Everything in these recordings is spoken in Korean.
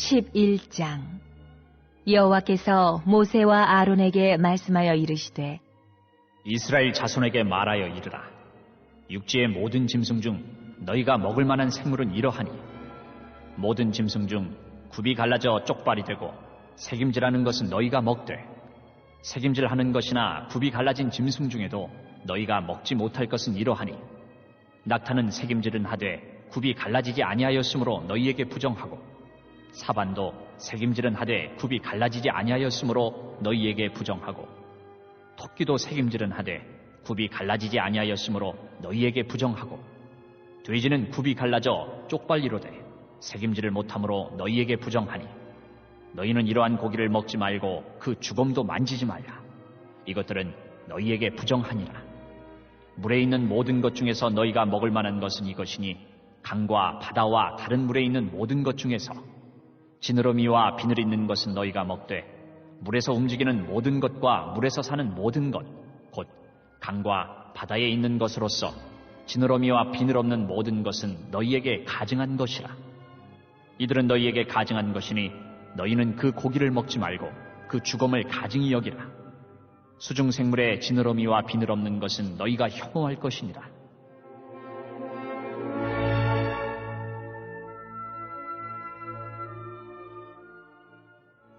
11장. 여호와께서 모세와 아론에게 말씀하여 이르시되 이스라엘 자손에게 말하여 이르라. 육지의 모든 짐승 중 너희가 먹을 만한 생물은 이러하니 모든 짐승 중 굽이 갈라져 쪽발이 되고 새김질하는 것은 너희가 먹되 새김질하는 것이나 굽이 갈라진 짐승 중에도 너희가 먹지 못할 것은 이러하니 낙타는 새김질은 하되 굽이 갈라지지 아니하였으므로 너희에게 부정하고 사반도 새김질은 하되 굽이 갈라지지 아니하였으므로 너희에게 부정하고 토끼도 새김질은 하되 굽이 갈라지지 아니하였으므로 너희에게 부정하고 돼지는 굽이 갈라져 쪽발리로되 새김질을 못함으로 너희에게 부정하니 너희는 이러한 고기를 먹지 말고 그 주검도 만지지 말라. 이것들은 너희에게 부정하니라. 물에 있는 모든 것 중에서 너희가 먹을 만한 것은 이것이니 강과 바다와 다른 물에 있는 모든 것 중에서 지느러미와 비늘 있는 것은 너희가 먹되 물에서 움직이는 모든 것과 물에서 사는 모든 것 곧 강과 바다에 있는 것으로서 지느러미와 비늘 없는 모든 것은 너희에게 가증한 것이라. 이들은 너희에게 가증한 것이니 너희는 그 고기를 먹지 말고 그 주검을 가증히 여기라. 수중생물의 지느러미와 비늘 없는 것은 너희가 혐오할 것이니라.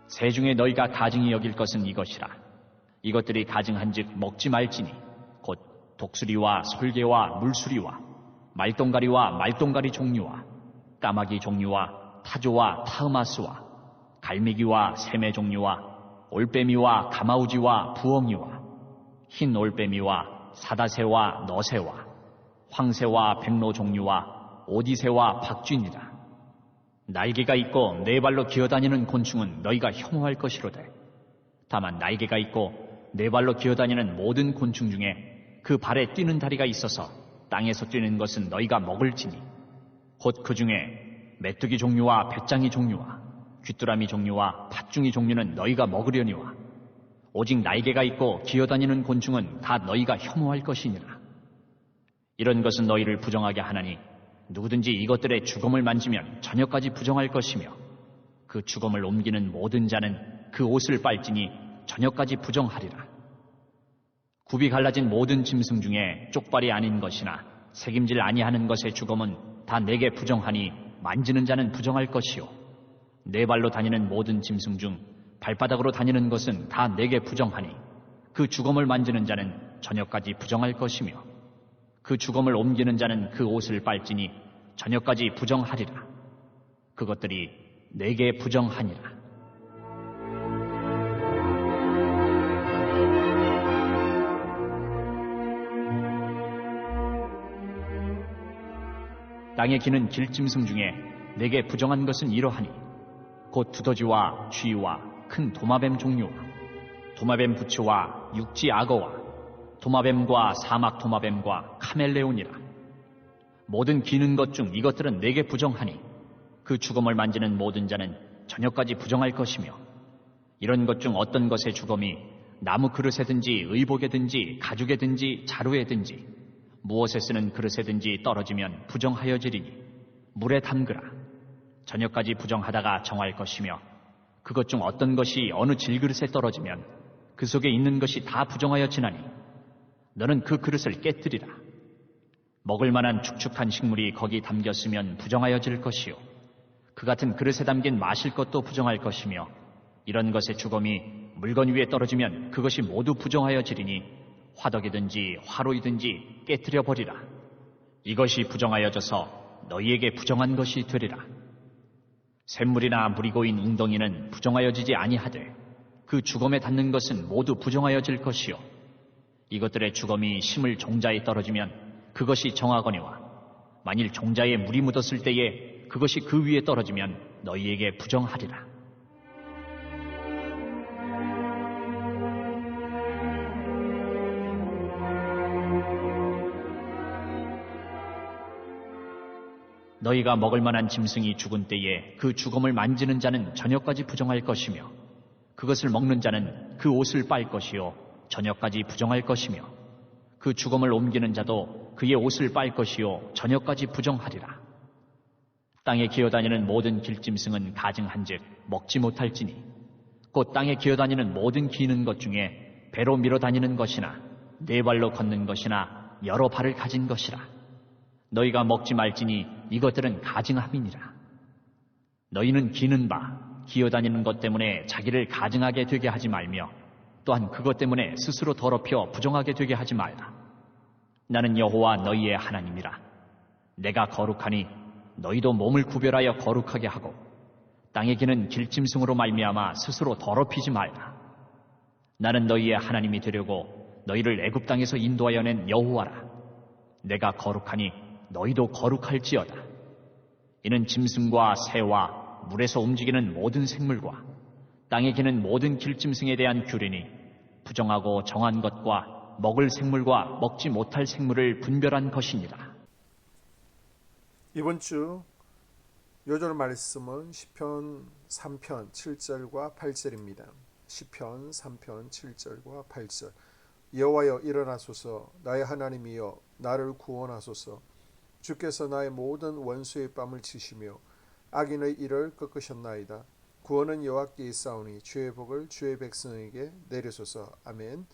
새 중에 너희가 가증히 여길 것은 이것이라. 이것들이 가증한즉 먹지 말지니 곧 독수리와 솔개와 물수리와 말똥가리와 말똥가리 종류와 까마귀 종류와 타조와 타흐마스와 갈매기와 새매 종류와 올빼미와 가마우지와 부엉이와 흰 올빼미와 사다새와 너새와 황새와 백로 종류와 오디새와 박쥐니라. 날개가 있고 네 발로 기어다니는 곤충은 너희가 혐오할 것이로되 다만 날개가 있고 네 발로 기어다니는 모든 곤충 중에 그 발에 뛰는 다리가 있어서 땅에서 뛰는 것은 너희가 먹을지니 곧 그 중에 메뚜기 종류와 배짱이 종류와 귀뚜라미 종류와 팥중이 종류는 너희가 먹으려니와 오직 날개가 있고 기어다니는 곤충은 다 너희가 혐오할 것이니라. 이런 것은 너희를 부정하게 하나니 누구든지 이것들의 주검을 만지면 저녁까지 부정할 것이며 그 주검을 옮기는 모든 자는 그 옷을 빨지니 저녁까지 부정하리라. 굽이 갈라진 모든 짐승 중에 쪽발이 아닌 것이나 새김질 아니하는 것의 주검은 다 내게 부정하니 만지는 자는 부정할 것이요 네 발로 다니는 모든 짐승 중 발바닥으로 다니는 것은 다 내게 부정하니 그 주검을 만지는 자는 저녁까지 부정할 것이며 그 주검을 옮기는 자는 그 옷을 빨지니 저녁까지 부정하리라. 그것들이 내게 부정하니라. 땅에 기는 길짐승 중에 내게 부정한 것은 이러하니 곧 두더지와 쥐와 큰 도마뱀 종류와 도마뱀 부츠와 육지 악어와 도마뱀과 사막 도마뱀과 카멜레온이라. 모든 기는 것 중 이것들은 내게 부정하니 그 주검을 만지는 모든 자는 저녁까지 부정할 것이며 이런 것 중 어떤 것의 주검이 나무 그릇에든지 의복에든지 가죽에든지 자루에든지 무엇에 쓰는 그릇에든지 떨어지면 부정하여지리니 물에 담그라. 저녁까지 부정하다가 정할 것이며 그것 중 어떤 것이 어느 질그릇에 떨어지면 그 속에 있는 것이 다 부정하여 지나니 너는 그 그릇을 깨뜨리라. 먹을 만한 축축한 식물이 거기 담겼으면 부정하여질 것이요 그 같은 그릇에 담긴 마실 것도 부정할 것이며 이런 것의 주검이 물건 위에 떨어지면 그것이 모두 부정하여지리니 화덕이든지 화로이든지 깨뜨려 버리라. 이것이 부정하여져서 너희에게 부정한 것이 되리라. 샘물이나 물이 고인 웅덩이는 부정하여지지 아니하되 그 주검에 닿는 것은 모두 부정하여질 것이요 이것들의 주검이 심을 종자에 떨어지면 그것이 정하거니와 만일 종자에 물이 묻었을 때에 그것이 그 위에 떨어지면 너희에게 부정하리라. 너희가 먹을 만한 짐승이 죽은 때에 그 주검을 만지는 자는 저녁까지 부정할 것이며 그것을 먹는 자는 그 옷을 빨 것이요 저녁까지 부정할 것이며 그 주검을 옮기는 자도 그의 옷을 빨 것이요 저녁까지 부정하리라. 땅에 기어다니는 모든 길짐승은 가증한즉 먹지 못할지니 곧 땅에 기어다니는 모든 기는 것 중에 배로 밀어다니는 것이나 네 발로 걷는 것이나 여러 발을 가진 것이라. 너희가 먹지 말지니 이것들은 가증함이니라. 너희는 기는 바 기어다니는 것 때문에 자기를 가증하게 되게 하지 말며 또한 그것 때문에 스스로 더럽혀 부정하게 되게 하지 말라. 나는 여호와 너희의 하나님이라. 내가 거룩하니 너희도 몸을 구별하여 거룩하게 하고 땅에 기는 길짐승으로 말미암아 스스로 더럽히지 말라. 나는 너희의 하나님이 되려고 너희를 애굽 땅에서 인도하여 낸 여호와라. 내가 거룩하니 너희도 거룩할지어다. 이는 짐승과 새와 물에서 움직이는 모든 생물과 땅에 기는 모든 길짐승에 대한 규례니 부정하고 정한 것과 먹을 생물과 먹지 못할 생물을 분별한 것이니라. 이번 주 요절 말씀은 시편 3편 7절과 8절입니다. 시편 3편 7절과 8절. 여호와여 일어나소서, 나의 하나님이여 나를 구원하소서. 주께서 나의 모든 원수의 뺨을 치시며 악인의 일을 꺾으셨나이다. 구원은 여호와께 있사오니 주의 복을 주의 백성에게 내리소서. 아멘.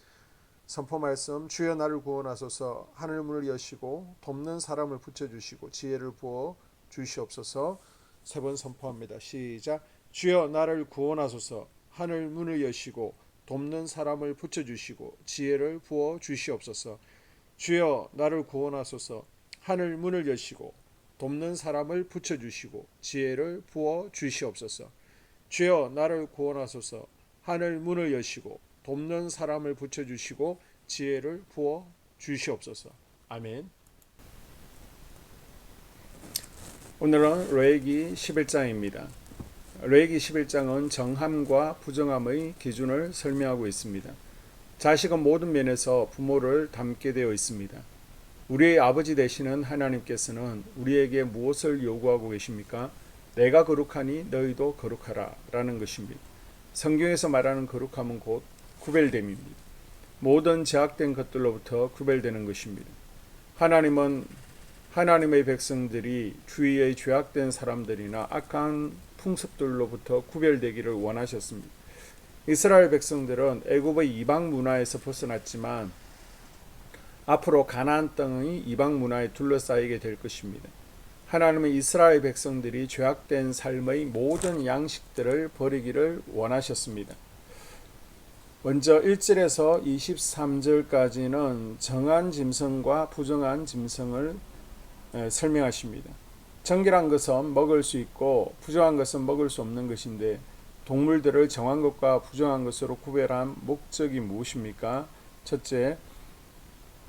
선포 말씀. 주여 나를 구원하소서. 하늘 문을 여시고 돕는 사람을 붙여주시고 지혜를 부어 주시옵소서. 세 번 선포합니다. 시작. 주여 나를 구원하소서. 하늘 문을 여시고 돕는 사람을 붙여주시고 지혜를 부어 주시옵소서. 주여 나를 구원하소서. 하늘 문을 여시고 돕는 사람을 붙여주시고 지혜를 부어 주시옵소서. 주여 나를 구원하소서. 하늘 문을 여시고 돕는 사람을 붙여주시고 지혜를 부어 주시옵소서. 아멘. 오늘은 레위기 11장입니다. 레위기 11장은 정함과 부정함의 기준을 설명하고 있습니다. 자식은 모든 면에서 부모를 닮게 되어 있습니다. 우리의 아버지 되시는 하나님께서는 우리에게 무엇을 요구하고 계십니까? 내가 거룩하니 너희도 거룩하라 라는 것입니다. 성경에서 말하는 거룩함은 곧 구별됨입니다. 모든 제약된 것들로부터 구별되는 것입니다. 하나님은 하나님의 백성들이 주위의 죄악된 사람들이나 악한 풍습들로부터 구별되기를 원하셨습니다. 이스라엘 백성들은 애굽의 이방 문화에서 벗어났지만 앞으로 가나안 땅의 이방 문화에 둘러싸이게 될 것입니다. 하나님은 이스라엘 백성들이 죄악된 삶의 모든 양식들을 버리기를 원하셨습니다. 먼저 1절에서 23절까지는 정한 짐승과 부정한 짐승을 설명하십니다. 정결한 것은 먹을 수 있고 부정한 것은 먹을 수 없는 것인데 동물들을 정한 것과 부정한 것으로 구별한 목적이 무엇입니까? 첫째,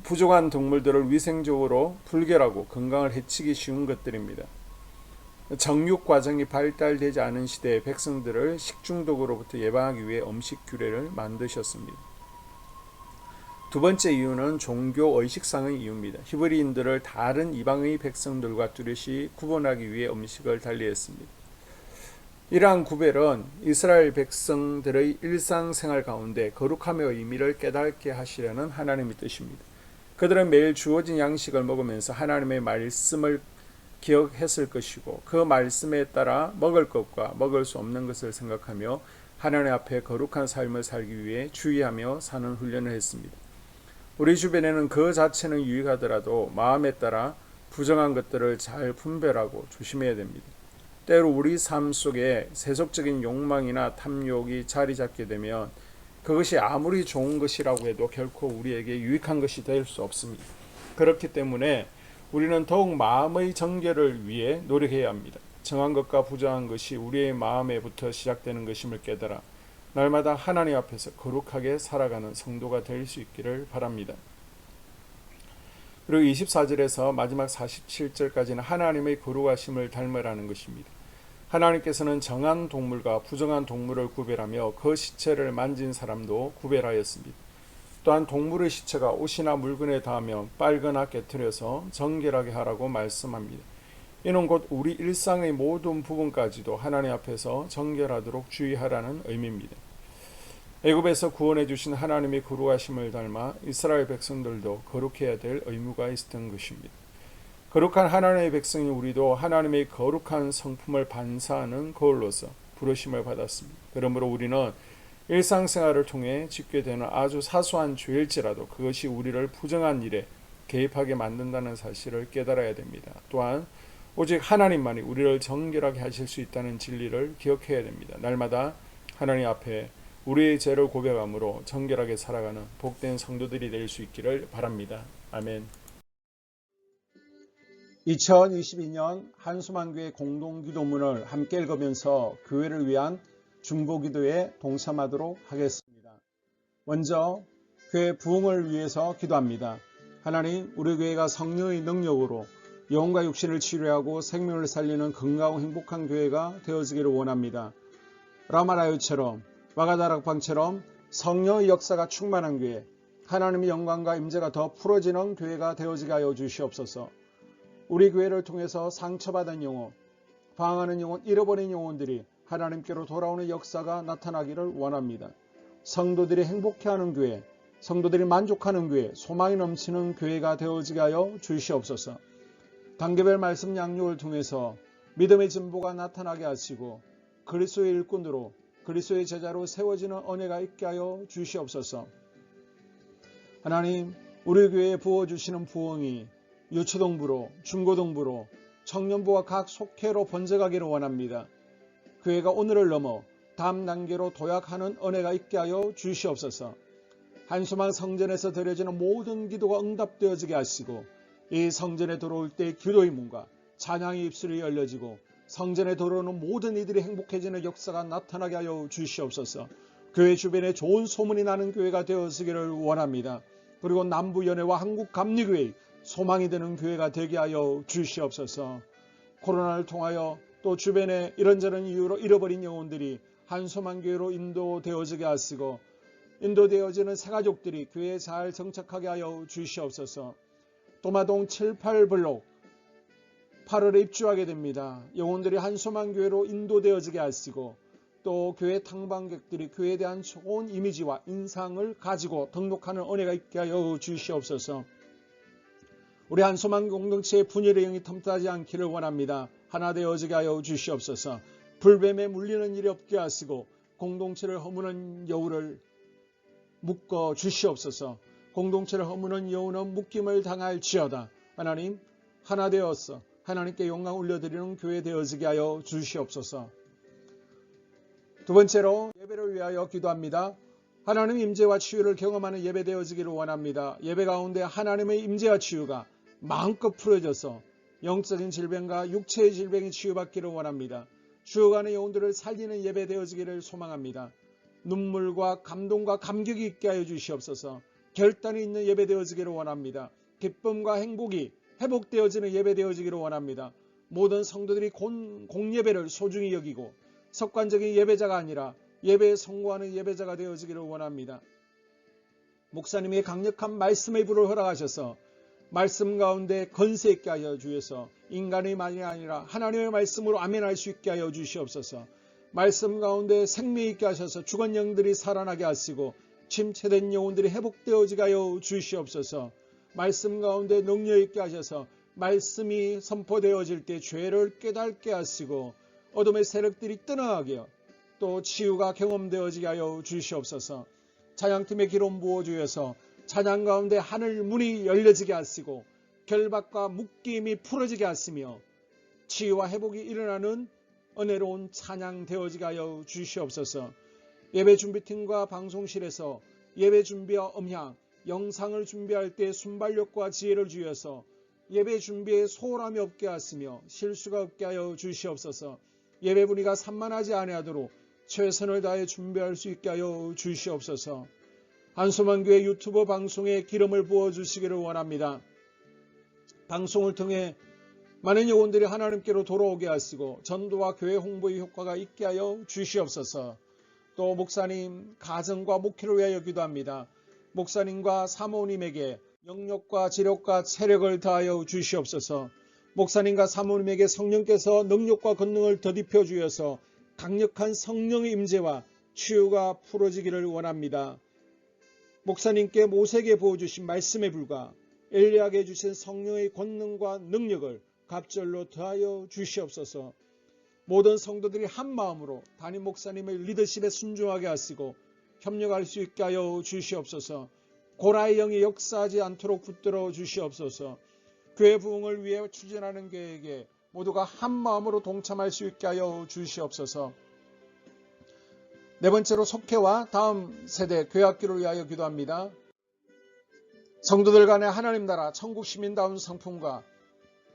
부정한 동물들을 위생적으로 불결하고 건강을 해치기 쉬운 것들입니다. 정육 과정이 발달되지 않은 시대의 백성들을 식중독으로부터 예방하기 위해 음식 규례를 만드셨습니다. 두 번째 이유는 종교 의식상의 이유입니다. 히브리인들을 다른 이방의 백성들과 뚜렷이 구분하기 위해 음식을 달리했습니다. 이러한 구별은 이스라엘 백성들의 일상생활 가운데 거룩함의 의미를 깨닫게 하시려는 하나님의 뜻입니다. 그들은 매일 주어진 양식을 먹으면서 하나님의 말씀을 기억했을 것이고 그 말씀에 따라 먹을 것과 먹을 수 없는 것을 생각하며 하나님 앞에 거룩한 삶을 살기 위해 주의하며 사는 훈련을 했습니다. 우리 주변에는 그 자체는 유익하더라도 마음에 따라 부정한 것들을 잘 분별하고 조심해야 됩니다. 때로 우리 삶 속에 세속적인 욕망이나 탐욕이 자리 잡게 되면 그것이 아무리 좋은 것이라고 해도 결코 우리에게 유익한 것이 될 수 없습니다. 그렇기 때문에 우리는 더욱 마음의 정결을 위해 노력해야 합니다. 정한 것과 부정한 것이 우리의 마음에부터 시작되는 것임을 깨달아 날마다 하나님 앞에서 거룩하게 살아가는 성도가 될 수 있기를 바랍니다. 그리고 24절에서 마지막 47절까지는 하나님의 거룩하심을 닮으라는 것입니다. 하나님께서는 정한 동물과 부정한 동물을 구별하며 그 시체를 만진 사람도 구별하였습니다. 또한 동물의 시체가 옷이나 물건에 닿으면 빨거나 깨트려서 정결하게 하라고 말씀합니다. 이는 곧 우리 일상의 모든 부분까지도 하나님 앞에서 정결하도록 주의하라는 의미입니다. 애굽에서 구원해 주신 하나님의 거룩하심을 닮아 이스라엘 백성들도 거룩해야 될 의무가 있었던 것입니다. 거룩한 하나님의 백성인 우리도 하나님의 거룩한 성품을 반사하는 거울로서 부르심을 받았습니다. 그러므로 우리는 일상생활을 통해 짓게 되는 아주 사소한 죄일지라도 그것이 우리를 부정한 일에 개입하게 만든다는 사실을 깨달아야 됩니다. 또한 오직 하나님만이 우리를 정결하게 하실 수 있다는 진리를 기억해야 됩니다. 날마다 하나님 앞에 우리의 죄를 고백함으로 정결하게 살아가는 복된 성도들이 될 수 있기를 바랍니다. 아멘. 2022년 한수만교회 공동기도문을 함께 읽으면서 교회를 위한 중보기도에 동참하도록 하겠습니다. 먼저 교회 부흥을 위해서 기도합니다. 하나님, 우리 교회가 성령의 능력으로 영혼과 육신을 치료하고 생명을 살리는 건강하고 행복한 교회가 되어지기를 원합니다. 라마라요처럼 와가다락방처럼 성령의 역사가 충만한 교회, 하나님의 영광과 임재가 더 풀어지는 교회가 되어지게 하여 주시옵소서. 우리 교회를 통해서 상처받은 영혼, 방황하는 영혼, 잃어버린 영혼들이 하나님께로 돌아오는 역사가 나타나기를 원합니다. 성도들이 행복해하는 교회, 성도들이 만족하는 교회, 소망이 넘치는 교회가 되어지게 하여 주시옵소서. 단계별 말씀 양육을 통해서 믿음의 진보가 나타나게 하시고 그리스도의 일꾼으로 그리스도의 제자로 세워지는 은혜가 있게 하여 주시옵소서. 하나님, 우리 교회에 부어주시는 부흥이 유초동부로, 중고동부로, 청년부와 각 속회로 번져가기를 원합니다. 교회가 오늘을 넘어 다음 단계로 도약하는 은혜가 있게 하여 주시옵소서. 한수만 성전에서 드려지는 모든 기도가 응답되어지게 하시고 이 성전에 들어올 때 기도의 문과 찬양의 입술이 열려지고 성전에 들어오는 모든 이들이 행복해지는 역사가 나타나게 하여 주시옵소서. 교회 주변에 좋은 소문이 나는 교회가 되어지기를 원합니다. 그리고 남부연회와 한국감리교회 소망이 되는 교회가 되게 하여 주시옵소서. 코로나를 통하여 또 주변에 이런저런 이유로 잃어버린 영혼들이 한소만교회로 인도되어지게 하시고 인도되어지는 새가족들이 교회에 잘 정착하게 하여 주시옵소서. 도마동 7, 8블록 8월에 입주하게 됩니다. 영혼들이 한소만교회로 인도되어지게 하시고 또 교회 탕방객들이 교회에 대한 좋은 이미지와 인상을 가지고 등록하는 은혜가 있게 하여 주시옵소서. 우리 한소만 공동체의 분열의 영이 틈타지 않기를 원합니다. 하나 되어지게 하여 주시옵소서. 불뱀에 물리는 일이 없게 하시고 공동체를 허무는 여우를 묶어 주시옵소서. 공동체를 허무는 여우는 묶임을 당할지어다. 하나님, 하나 되어서 하나님께 영광 올려드리는 교회 되어지게 하여 주시옵소서. 두 번째로 예배를 위하여 기도합니다. 하나님 임재와 치유를 경험하는 예배 되어지기를 원합니다. 예배 가운데 하나님의 임재와 치유가 마음껏 풀어져서 영적인 질병과 육체의 질병이 치유받기를 원합니다. 죽어가는 영혼들을 살리는 예배 되어지기를 소망합니다. 눈물과 감동과 감격이 있게 하여 주시옵소서. 결단이 있는 예배 되어지기를 원합니다. 기쁨과 행복이 회복되어지는 예배 되어지기를 원합니다. 모든 성도들이 공예배를 소중히 여기고 석관적인 예배자가 아니라 예배에 성공하는 예배자가 되어지기를 원합니다. 목사님의 강력한 말씀의 불을 허락하셔서 말씀 가운데 건세 있게 하여 주셔서 인간의 말이 아니라 하나님의 말씀으로 아멘할 수 있게 하여 주시옵소서. 말씀 가운데 생명 있게 하셔서 죽은 영들이 살아나게 하시고 침체된 영혼들이 회복되어지게 하여 주시옵소서. 말씀 가운데 능력 있게 하셔서 말씀이 선포되어질 때 죄를 깨닫게 하시고 어둠의 세력들이 떠나가게 또 치유가 경험되어지게 하여 주시옵소서. 찬양팀의 기름 부어주셔서 찬양 가운데 하늘 문이 열려지게 하시고 결박과 묶임이 풀어지게 하시며 치유와 회복이 일어나는 은혜로운 찬양 되어지게 하여 주시옵소서. 예배 준비팀과 방송실에서 예배 준비와 음향, 영상을 준비할 때 순발력과 지혜를 주셔서 예배 준비에 소홀함이 없게 하시며 실수가 없게 하여 주시옵소서. 예배 분위기가 산만하지 아니하도록 최선을 다해 준비할 수 있게 하여 주시옵소서. 한소만교회 유튜브 방송에 기름을 부어주시기를 원합니다. 방송을 통해 많은 영혼들이 하나님께로 돌아오게 하시고 전도와 교회 홍보의 효과가 있게 하여 주시옵소서. 또 목사님 가정과 목회를 위하여 기도합니다. 목사님과 사모님에게 영력과 지력과 체력을 다하여 주시옵소서. 목사님과 사모님에게 성령께서 능력과 권능을 더딥혀 주셔서 강력한 성령의 임재와 치유가 풀어지기를 원합니다. 목사님께 모세에게 부어주신 말씀의 불과 엘리야에게 주신 성령의 권능과 능력을 갑절로 더하여 주시옵소서. 모든 성도들이 한 마음으로 담임 목사님의 리더십에 순종하게 하시고 협력할 수 있게 하여 주시옵소서. 고라의 영이 역사하지 않도록 붙들어 주시옵소서. 교회 부흥을 위해 추진하는 계획에 모두가 한 마음으로 동참할 수 있게 하여 주시옵소서. 네 번째로 속회와 다음 세대 교회학교를 위하여 기도합니다. 성도들 간의 하나님 나라 천국 시민다운 성품과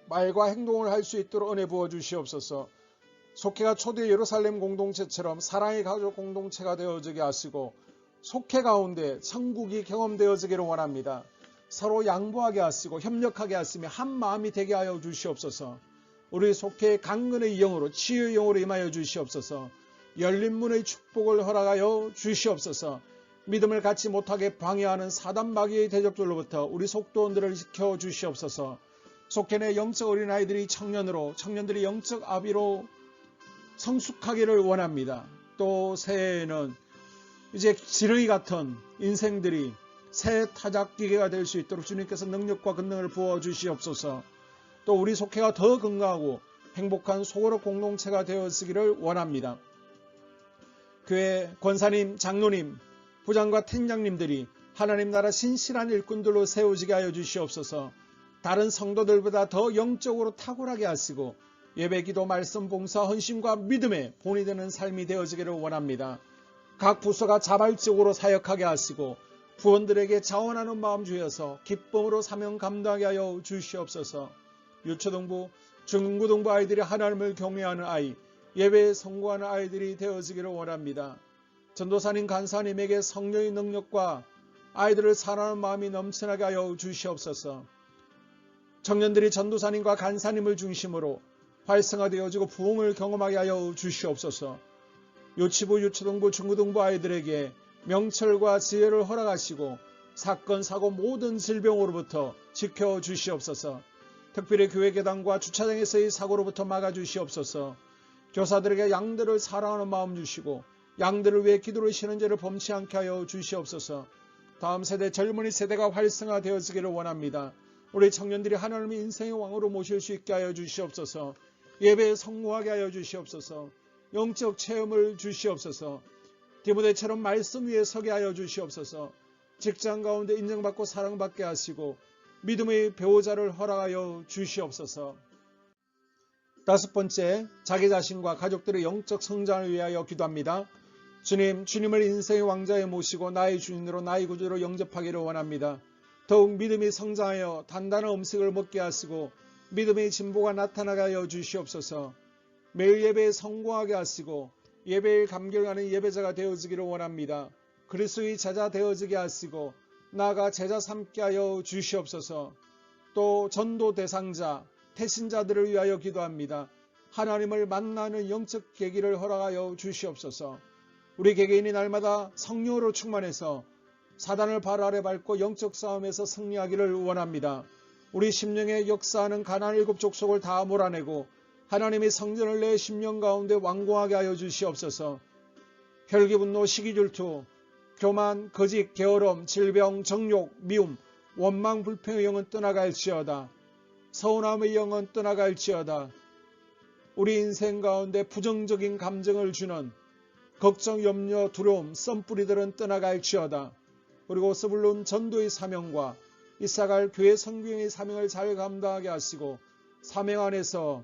말과 행동을 할 수 있도록 은혜 부어 주시옵소서. 속회가 초대 예루살렘 공동체처럼 사랑의 가족 공동체가 되어지게 하시고 속회 가운데 천국이 경험되어지기를 원합니다. 서로 양보하게 하시고 협력하게 하시며 한 마음이 되게 하여 주시옵소서. 우리 속회의 강건의 영으로 치유의 영으로 임하여 주시옵소서. 열린 문의 축복을 허락하여 주시옵소서. 믿음을 갖지 못하게 방해하는 사단 마귀의 대적들로부터 우리 속도원들을 지켜 주시옵소서. 속회 내 영적 어린아이들이 청년들이 영적 아비로 성숙하기를 원합니다. 또 새해에는 이제 지렁이 같은 인생들이 새 타작기계가 될 수 있도록 주님께서 능력과 권능을 부어 주시옵소서. 또 우리 속회가 더 건강하고 행복한 소그룹 공동체가 되었기를 원합니다. 교회 권사님, 장로님, 부장과 팀장님들이 하나님 나라 신실한 일꾼들로 세워지게 하여 주시옵소서. 다른 성도들보다 더 영적으로 탁월하게 하시고 예배기도, 말씀, 봉사, 헌신과 믿음의 본이 되는 삶이 되어지기를 원합니다. 각 부서가 자발적으로 사역하게 하시고 부원들에게 자원하는 마음 주여서 기쁨으로 사명 감당하게 하여 주시옵소서. 유초등부, 중고등부 아이들이 하나님을 경외하는 아이, 예배에 성공하는 아이들이 되어지기를 원합니다. 전도사님, 간사님에게 성령의 능력과 아이들을 사랑하는 마음이 넘쳐나게 하여 주시옵소서. 청년들이 전도사님과 간사님을 중심으로 활성화되어지고 부흥을 경험하게 하여 주시옵소서. 유치부, 유초등부, 중고등부 아이들에게 명철과 지혜를 허락하시고 사건, 사고, 모든 질병으로부터 지켜주시옵소서. 특별히 교회 계단과 주차장에서의 사고로부터 막아주시옵소서. 교사들에게 양들을 사랑하는 마음 주시고 양들을 위해 기도를 쉬는 죄를 범치 않게 하여 주시옵소서. 다음 세대 젊은이 세대가 활성화되어지기를 원합니다. 우리 청년들이 하나님의 인생의 왕으로 모실 수 있게 하여 주시옵소서. 예배에 성공하게 하여 주시옵소서. 영적 체험을 주시옵소서. 디모데처럼 말씀 위에 서게 하여 주시옵소서. 직장 가운데 인정받고 사랑받게 하시고 믿음의 배우자를 허락하여 주시옵소서. 다섯 번째, 자기 자신과 가족들의 영적 성장을 위하여 기도합니다. 주님을 인생의 왕자에 모시고 나의 주인으로 나의 구주로 영접하기를 원합니다. 더욱 믿음이 성장하여 단단한 음식을 먹게 하시고 믿음의 진보가 나타나게 하여 주시옵소서. 매일 예배에 성공하게 하시고 예배에 감격하는 예배자가 되어지기를 원합니다. 그리스도의 제자 되어지게 하시고 나아가 제자 삼게 하여 주시옵소서. 또 전도 대상자, 태신자들을 위하여 기도합니다. 하나님을 만나는 영적 계기를 허락하여 주시옵소서. 우리 개개인이 날마다 성령으로 충만해서 사단을 발 아래 밟고 영적 싸움에서 승리하기를 원합니다. 우리 심령에 역사하는 가나안 7 족속을 다 몰아내고 하나님의 성전을 내 심령 가운데 완공하게 하여 주시옵소서. 혈기, 분노, 시기, 질투, 교만, 거짓, 게으름, 질병, 정욕, 미움, 원망, 불평의 영은 떠나갈지어다. 서운함의 영은 떠나갈지어다. 우리 인생 가운데 부정적인 감정을 주는 걱정, 염려, 두려움, 썸뿌리들은 떠나갈지어다. 그리고 스불론 전도의 사명과 이사갈 교회 성경의 사명을 잘 감당하게 하시고 사명 안에서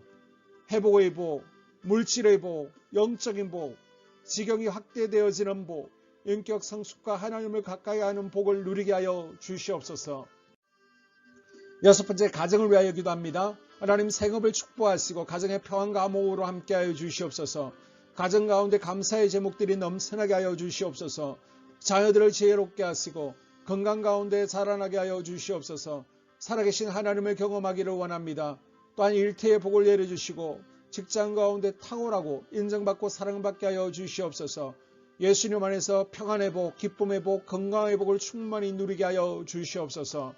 회복의 복, 물질의 복, 영적인 복, 지경이 확대되어지는 복, 인격 성숙과 하나님을 가까이 하는 복을 누리게 하여 주시옵소서. 여섯 번째, 가정을 위하여 기도합니다. 하나님 생업을 축복하시고 가정의 평안과 암호로 함께하여 주시옵소서. 가정 가운데 감사의 제목들이 넘쳐나게 하여 주시옵소서. 자녀들을 지혜롭게 하시고 건강 가운데 자라나게 하여 주시옵소서. 살아계신 하나님을 경험하기를 원합니다. 또한 일태의 복을 내려주시고 직장 가운데 탁월하고 인정받고 사랑받게 하여 주시옵소서. 예수님 안에서 평안의 복, 기쁨의 복, 건강의 복을 충만히 누리게 하여 주시옵소서.